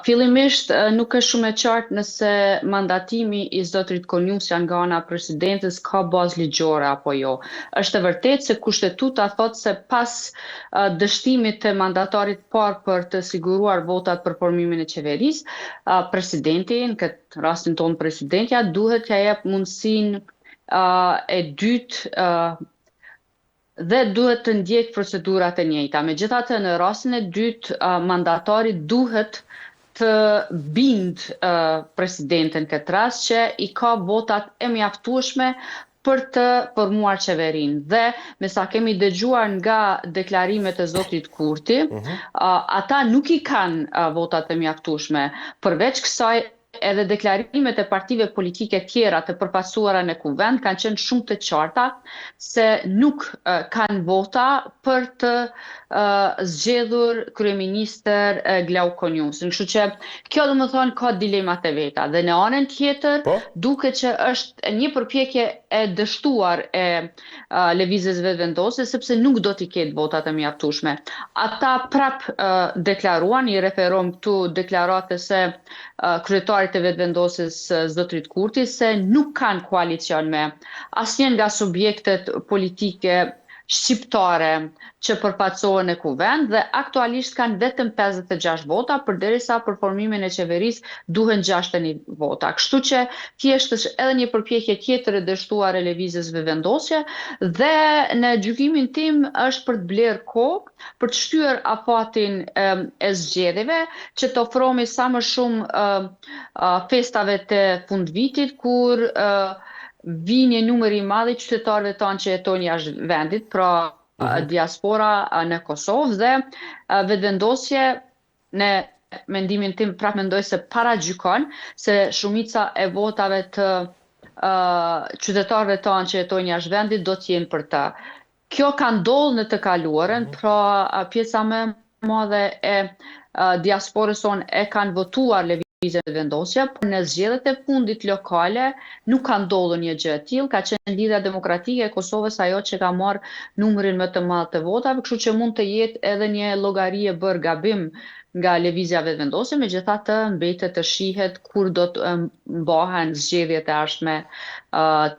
Fillimisht nuk është shumë e qartë nëse mandatimi i zotërit Konjusjan nga ana e presidentes ka bazë ligjore apo jo. Është e vërtetë se kushtetuta thotë se pas dështimit të mandatarit parë për të siguruar votat për formimin e qeverisë, presidenti, në këtë rastin tonë presidentja, duhet t'ia jep mundësinë e dytë dhe duhet të ndjek procedurat e njëjta. Megjithatë, në rastin e dytë, mandatari duhet të bind presidenten këtë rast që i ka votat e mjaftueshme për të formuar qeverinë. Dhe me sa kemi dëgjuar nga deklarimet e zotit Kurti, ata nuk i kanë votat e mjaftueshme. Përveç kësaj, edhe deklarimet e partive politike tjera të përfaqësuara në kuvend kanë qenë shumë të qarta se nuk kanë vota për të zgjedhur kryeministër Glauk Konjusën. Kështu që kjo domethënë ka dilemat e veta dhe në anën tjetër duket që është një përpjekje e dështuar e lëvizjes vetëvendose sepse nuk do t'i ketë votat e mjaftueshme. Ata prap deklaruan, i referom këtu deklaratës së kryetarit të vetëvendosjes zotrit Kurti se nuk kanë koalicion me asnjë nga subjektet politike shqiptare që përfaqësohen në kuvend dhe aktualisht kanë vetëm 56 vota, përderisa për formimin e qeverisë duhen 61 vota. Kështu që thjesht është edhe një përpjekje tjetër e dështuar e lëvizjes vetëvendosje dhe në gjykimin tim është për të blerë kohë për të shtyr afatin e zgjedhjeve që të ofrohemi sa më shumë festave të fundvitit kur vijnë një numër i madh i qytetarëve tanë që jetojnë jashtë vendit, pra diaspora në Kosovë dhe vetëvendosje në mendimin tim prap mendoj se paragjykon se shumica e votave të qytetarëve tanë që jetojnë jashtë vendit do të jenë për të. Kjo ka ndodhur në të kaluarën, pra pjesa më e madhe e diasporës sonë e kanë votuar lëvizjen vetëvendosje, por në zgjedhjet e fundit lokale nuk ka ndodhur një gjë e tillë, ka qenë Lidhja Demokratike e Kosovës ajo që ka marrë numrin më të madh të votave, kështu që mund të jetë edhe një llogari e bërë gabim nga lëvizja vetëvendosje, megjithatë mbetet të shihet kur do të mbahen zgjedhjet e ardhshme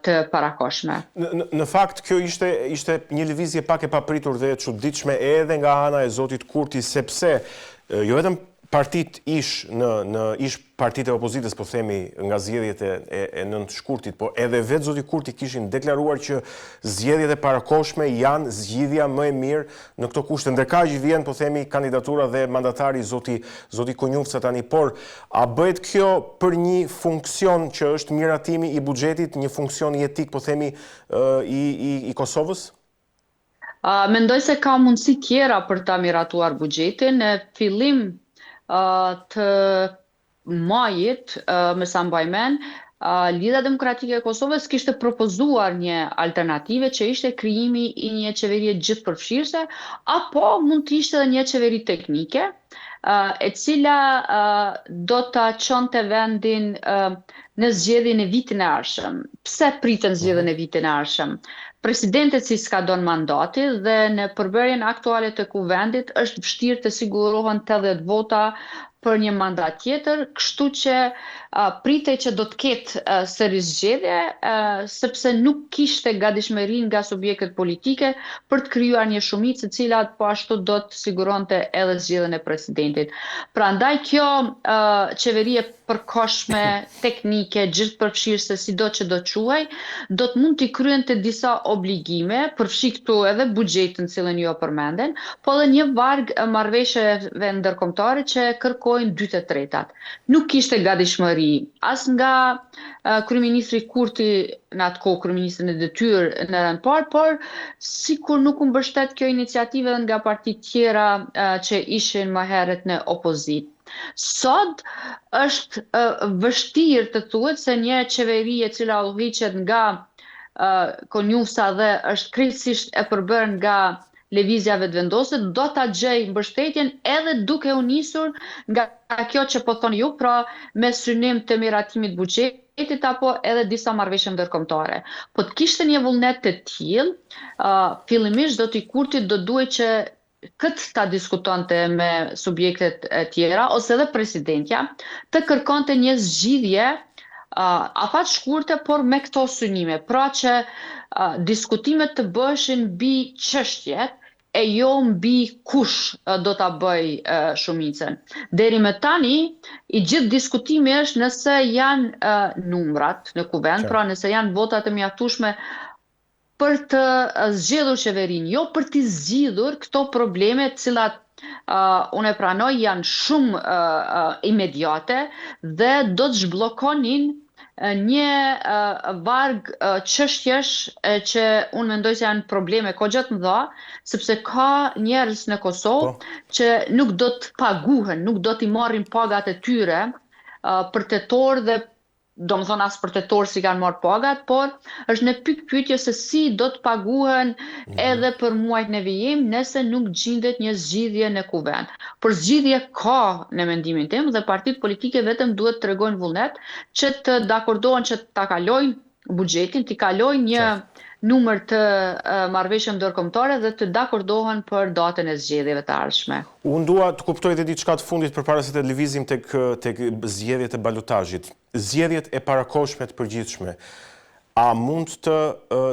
të parakohshme. Në fakt kjo ishte një lëvizje pak e papritur dhe e çuditshme edhe nga ana e zotit Kurti, sepse jo vetëm partit në partitë e opozitës, po themi nga zgjedhjet e nëntëshkurtit, po edhe vetë zoti Kurti kishin deklaruar që zgjedhjet e parakohshme janë zgjidhja më e mirë në këto kushte. Ndërkaq vjen, po themi, kandidatura dhe mandatari zoti Konjufca tani, por a bëhet kjo për një funksion që është miratimi i buxhetit, një funksion jetik, po themi, i Kosovës? Mendoj se ka mundësi tjera për ta miratuar buxhetin. Në fillim të majit, me sa mbaj mend, Lidhja Demokratike e Kosovës kishte propozuar një alternative që ishte krijimi i një qeverie gjithëpërfshirëse, apo mund të ishte edhe një qeveri teknike, e cila do ta çonte vendin në zgjedhjen e vitin e ardhshëm. Pse pritën zgjedhjen e vitin e ardhshëm? Presidenti si s'ka don mandati dhe në përbërjen aktuale të kuvendit është vështirë të sigurohen 80 vota për një mandat tjetër, kështu që pritej që do të ketë sërish zgjedhje, sepse nuk kishte gatishmëri nga subjektet politike për të krijuar një shumicë e cila po ashtu do të siguronte edhe zgjedhjen e presidentit. Prandaj kjo qeveri e përkohshme, teknike, gjithëpërfshirëse, sido që do quhej, do të mund t'i kryente disa obligime, përfshi këtu edhe buxhetin cilën jo përmenden, po edhe një varg marrëveshjeve ndërkombëtare që kërkojnë 2/3. Nuk kishte gatishmëri as nga kryeministri Kurti në atë kohë, kryeministri në detyrë në rënd parë, por sikur nuk u mbështet kjo iniciativë edhe nga partitë tjera që ishin më herët në opozitë. Sot është vështirë të thuhet se një qeveri e cila udhëhiqet nga Konjufca dhe është krejtësisht e përbërë nga lëvizja vetëvendose, do ta gjej mbështetjen edhe duke u nisur nga kjo që po thoni ju, pra me synim të miratimit buxhetit apo edhe disa marrëveshje ndërkombëtare. Po të kishte një vullnet të tillë, fillimisht zoti Kurti do duhej që këtë ta diskutonte me subjektet e tjera, ose edhe presidentja, të kërkonte një zgjidhje afat shkurte, por me këto synime. Pra që diskutimet të bëshin mbi çështjet, e jo mbi kush do ta bëj shumicën. Deri më tani, i gjithë diskutimi është nëse janë numrat në kuvend, pra nëse janë votat e mjaftueshme për të zgjedhur qeverinë, jo për të zgjidhur këto probleme të cilat unë e pranoj janë shumë imediate dhe do të zhbllokonin një varg çështjesh që unë mendoj se janë probleme kogja të mëdha, sepse ka njerëz në Kosovë që nuk do të paguhen, nuk do t'i marrin pagat e tyre për tetor dhe do më thonë as për tetor si kanë marrë pagat, por është në pyetje se si do të paguhen edhe për muajt në vijim nëse nuk gjendet një zgjidhje në kuvend. Por zgjidhje ka në mendimin tim dhe partitë politike vetëm duhet të tregojnë vullnet që të dakordohen që ta kalojnë buxhetin, të kalojnë një numër të marrëveshje ndërkombëtare dhe të dakordohen për datën e zgjedhjeve të ardhshme. Unë dua të kuptoj edhe diçka të fundit përpara se të lëvizim tek zgjedhjet e balotazhit. Zgjedhjet e parakohshme të përgjithshme, a mund të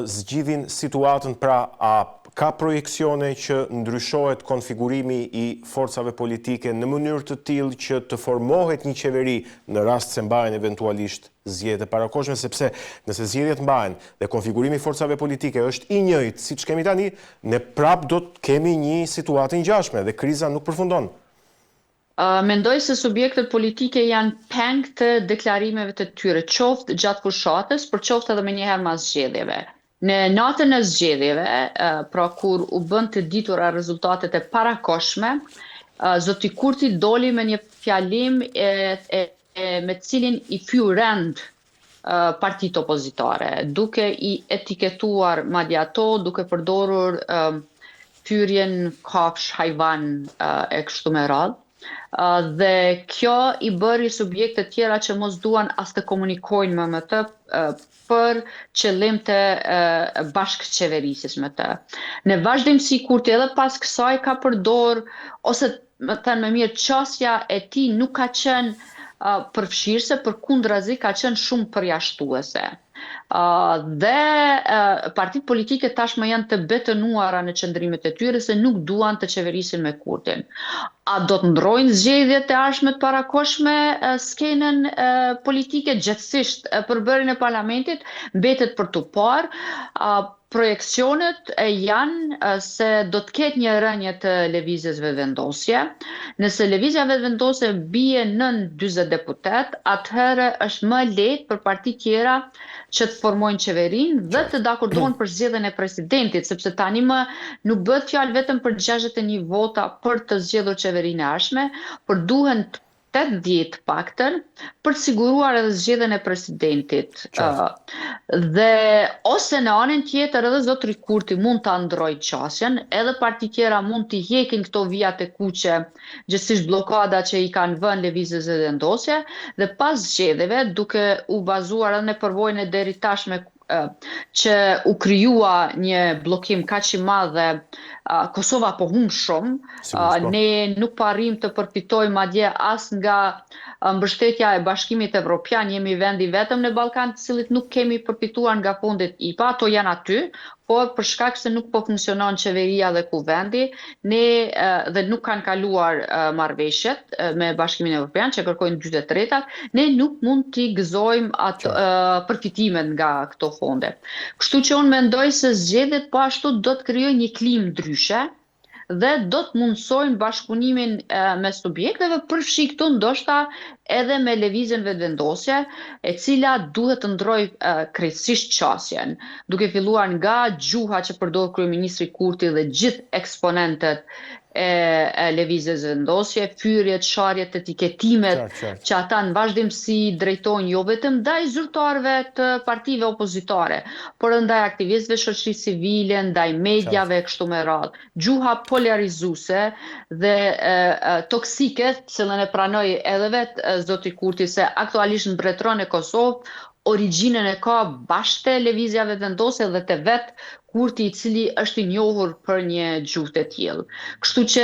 zgjidhin situatën, pra a ka projeksione që ndryshohet konfigurimi i forcave politike në mënyrë të tillë që të formohet një qeveri në rast se mbahen eventualisht zgjedhjet e parakohshme, sepse nëse zgjedhjet mbahen dhe konfigurimi i forcave politike është i njëjtë siç kemi tani, ne prap do të kemi një situatë ngjashme dhe kriza nuk përfundon. Mendoj se subjektet politike janë peng të deklarimeve të tyre, qoftë gjatë fushatës, por qoftë edhe menjëherë mas zgjedhjeve. Në natën e zgjedhjeve, pra kur u bën të ditura rezultatet e parakohshme, zoti Kurti doli me një fjalim me cilin i fyu rend partitë opozitare, duke i etiketuar madje ato, duke përdorur fyrjen kafsh hajvan e kështu me radhë. Dhe kjo i bëri subjekte tjera që mos duan as të komunikojnë me të për qëllim të bashkëqeverisjes me të. Në vazhdimsi Kurti edhe pas kësaj ka përdor, ose më thënë më mirë, qasja e tij nuk ka qenë përfshirëse, përkundrazi ka qenë shumë përjashtuese. Dhe partitë politike tashmë janë të betënuara në qëndrimet e tyre se nuk duan të qeverisin me Kurtin. A do të ndrojnë zgjedhjet e ardhshme të parakohshme skenën politike, gjithsesi përbërjen e parlamentit, mbetet për tu parë. Projekcionet janë se do të ketë një rënje të lëvizjes vetëvendosje. Nëse lëvizja vetëvendosje bie nën 40 deputet, atëherë është më lehtë për parti tjera që të formojnë qeverinë dhe të dakordohen për zgjedhjen e presidentit, sepse tani më nuk bëhet fjalë vetëm për 61 vota për të zgjedhur qeverinë e ardhshme, por duhen 80 paktën për të siguruar edhe zgjedhjen e presidentit. Dhe ose në anën tjetër edhe zotri Kurti mund ta ndrojë qasjen, edhe parti tjera mund të hekin këto vijat e kuqe, gjithsesi bllokada që i kanë vënë lëvizjes vetëvendosje, dhe pas zgjedhjeve, duke u bazuar edhe në përvojën e deri tashme që u krijua një bllokim kaq i madh dhe Kosova po humb shumë, ne nuk arrim të përfitojmë madje as nga mbështetja e Bashkimit Evropian, jemi vendi vetëm në Ballkan të cilit nuk kemi përfituar nga fondet IPA, ato janë aty, por për shkak se nuk po funksionon qeveria dhe kuvendi, ne dhe nuk kanë kaluar marrëveshjet me Bashkimin Evropian që kërkojnë 2/3, ne nuk mund t'i gëzojmë atë përfitimet nga këto fonde. Kështu që unë mendoj se zgjedhjet po ashtu do të krijojnë një klimë ndryshe dhe do të mundsojnë bashkëpunimin me subjekteve, përfshi këtu ndoshta edhe me lëvizjen vetëvendosje, e cila duhet të ndrojë krejtësisht qasjen, duke filluar nga gjuha që përdor kryeministri Kurti dhe gjithë eksponentët e lëvizjes vendosje, fyrjet, sharjet, etiketimet, që ata në vazhdimsi drejtojnë jo vetëm ndaj zyrtarëve të partive opozitare, por ndaj aktivistëve shoqërisë civile, ndaj mediave, kështu me radhë. Gjuha polarizuese dhe toksike, cilën e pranoi edhe vetë zoti Kurti, se aktualisht në mbretëron e Kosovë origjinën e ka bashkë te lëvizja vetëvendosje dhe te vetë kurti i cili është i njohur për një gjuhë të tillë. Kështu që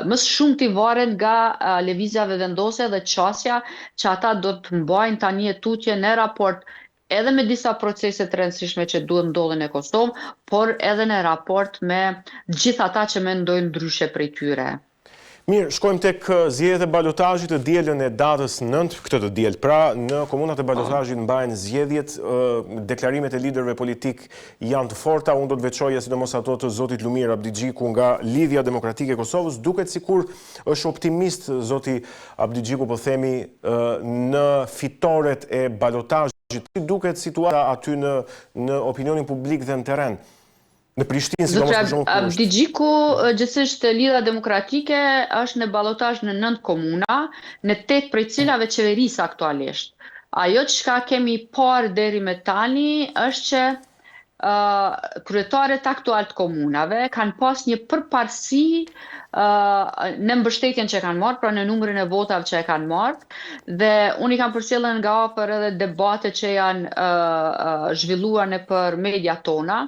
më shumë ti varet nga lëvizjave vendose dhe qasja që ata do të mbajnë tani e tutje në raport edhe me disa procese të rëndësishme që duhet ndodhen në Kosovë, por edhe në raport me gjithë ata që mendojnë ndryshe prej tyre. Mirë, shkojmë tek zgjedhjet e balotazhit të dielën e datës 9 këtë të diel. Pra, në komunat e balotazhit mbahen zgjedhjet, deklarimet e liderëve politik janë të forta. Unë do të veçoja sidomos ato të zotit Lumir Abdigjiku nga Lidhja Demokratike e Kosovës. Duket sikur është optimist zoti Abdigjiku, po themi, në fitoret e balotazhit. Si duket situata aty në opinionin publik dhe në terren? Në Prishtinë, sidomos për shembull. Abdigjiku, gjithsesi Lidhja Demokratike është në ballotazh në 9 komuna, në 8 prej cilave qeveris aktualisht. Ajo çka kemi parë deri më tani është që kryetarët aktual të komunave kanë pas një përparësi në mbështetjen që kanë marrë, pra në numrin e votave që e kanë marrë, dhe unë i kam përcjellën nga afër edhe debate që janë zhvilluar nëpër mediat tona.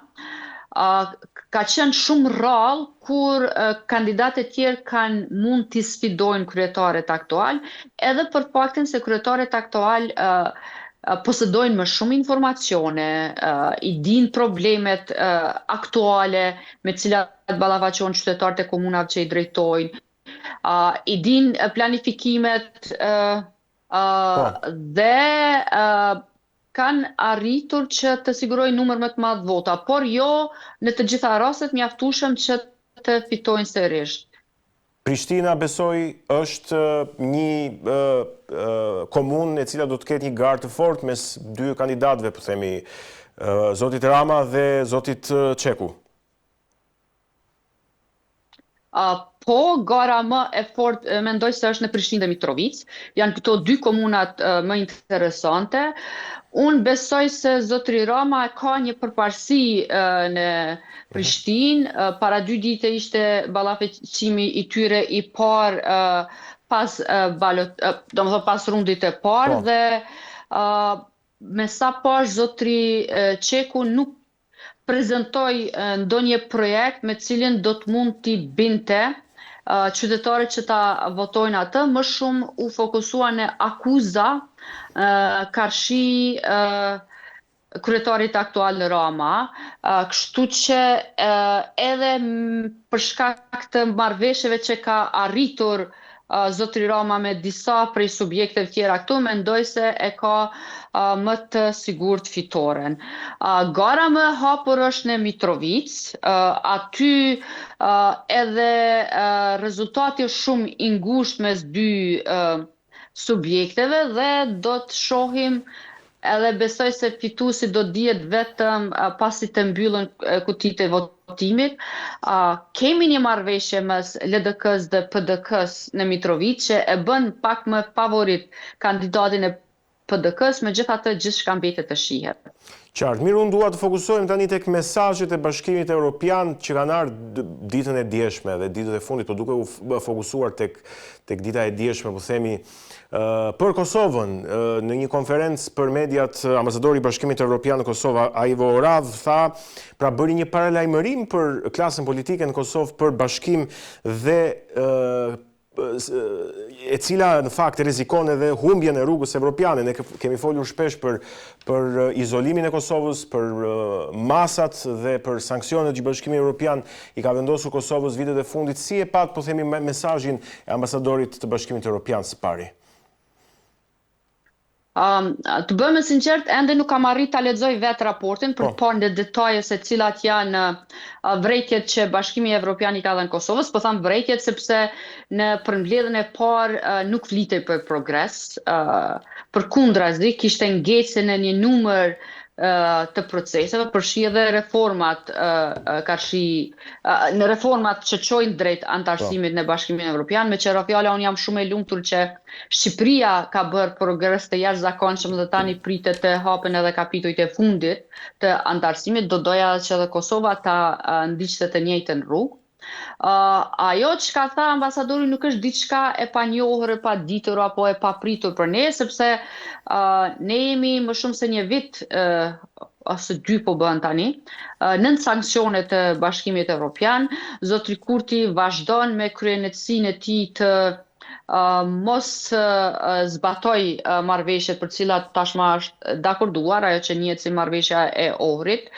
Ka qenë shumë rrallë kur kandidatët tjerë kanë mund t'i sfidojnë kryetarët aktual, edhe për faktin se kryetarët aktual posedojnë më shumë informacione, i dinë problemet aktuale me cilat ballafaqohen qytetarët e komunave që i drejtojnë, i dinë planifikimet dhe kanë arritur që të sigurojnë numër më të madh vota, por jo në të gjitha rastet mjaftueshëm që të fitojnë sërish. Prishtina, besoj, është një komunë e cila do të ketë një garë të fortë mes dy kandidatëve, po themi, zotit Rama dhe zotit Çeku. Po, gara më e fortë mendoj se është në Prishtinë dhe Mitrovic. Janë këto dy komunat më interesante. Unë besoj se zotri Rama ka një përparësi në Prishtinë. Para 2 ditë ishte ballafaqimi i tyre i parë pas rundit të parë, dhe me sa pash zotri Çeku nuk prezentoi ndonjë projekt me cilin do të mund t'i binte qytetarët që ta votojnë atë. Më shumë u fokusua në akuza karshi kryetarit aktual Rama, kështu që edhe për shkak të marrëveshjeve që ka arritur zotri Rama me disa prej subjekteve tjera këtu, mendoj se e ka më të sigurt fitoren. Gara më e hapur është në Mitrovic, aty edhe rezultati është shumë i ngushtë mes dy subjekteve dhe do të shohim, edhe besoj se fituesi do dihet vetëm pasi të mbyllen kutitë e votimit. Kemi një marrëveshje mes LDK-s dhe PDK-s në Mitrovic që e bën pak më favorit kandidatin e PDK-s, megjithatë gjithçka mbetet të shihet. Qartë, mirë, unë dua të fokusohem tani tek mesazhet e Bashkimit Evropian që kanë ardhur ditën e djeshme dhe ditët e fundit, por duke u fokusuar tek dita e djeshme, po themi, për Kosovën. Në një konferencë për mediat, ambasadori i Bashkimit Evropian në Kosovë, Ivo Orav, tha, pra bëri një paralajmërim për klasën politike në Kosovë për bashkim dhe e cila në fakt rrezikon edhe humbjen e rrugës evropiane. Ne kemi folur shpesh për izolimin e Kosovës, për masat dhe për sanksionet që Bashkimi Evropian i ka vendosur Kosovës vitet e fundit. Si e pat, po themi, mesazhin e ambasadorit të Bashkimit Evropian së pari? Të bëjmë sinqert, ende nuk kam arrit ta lexoj vetë raportin për të parë në detaje se cilat janë vërejtjet që Bashkimi Evropian i ka dhënë Kosovës. Po tham vërejtjet sepse në përmbledhjen e parë nuk flitej për progres. Përkundrazi, kishte ngjecje në një numër të proceseve, përfshi edhe reformat në reformat që çojnë drejt antarësimit në Bashkimin Evropian. Me qëra fjala, unë jam shumë e lumtur që Shqipëria ka bërë progres të jashtëzakonshëm dhe tani pritet të hapen edhe kapitujt e fundit të antarësimit. Do doja që edhe Kosova ta ndiqte të njëjtën rrugë. Ajo që ka tha ambasadori nuk është diçka e panjohur, e paditur apo e papritur për ne, sepse ne jemi më shumë se një vit ose 2 po bën tani, nën sanksionet të Bashkimit Evropian. Zotri Kurti vazhdon me kryenetësinë e tij të mos zbatoj marrëveshjet për cilat tashma është dakorduar, ajo që njihet si marrëveshja e Ohrit.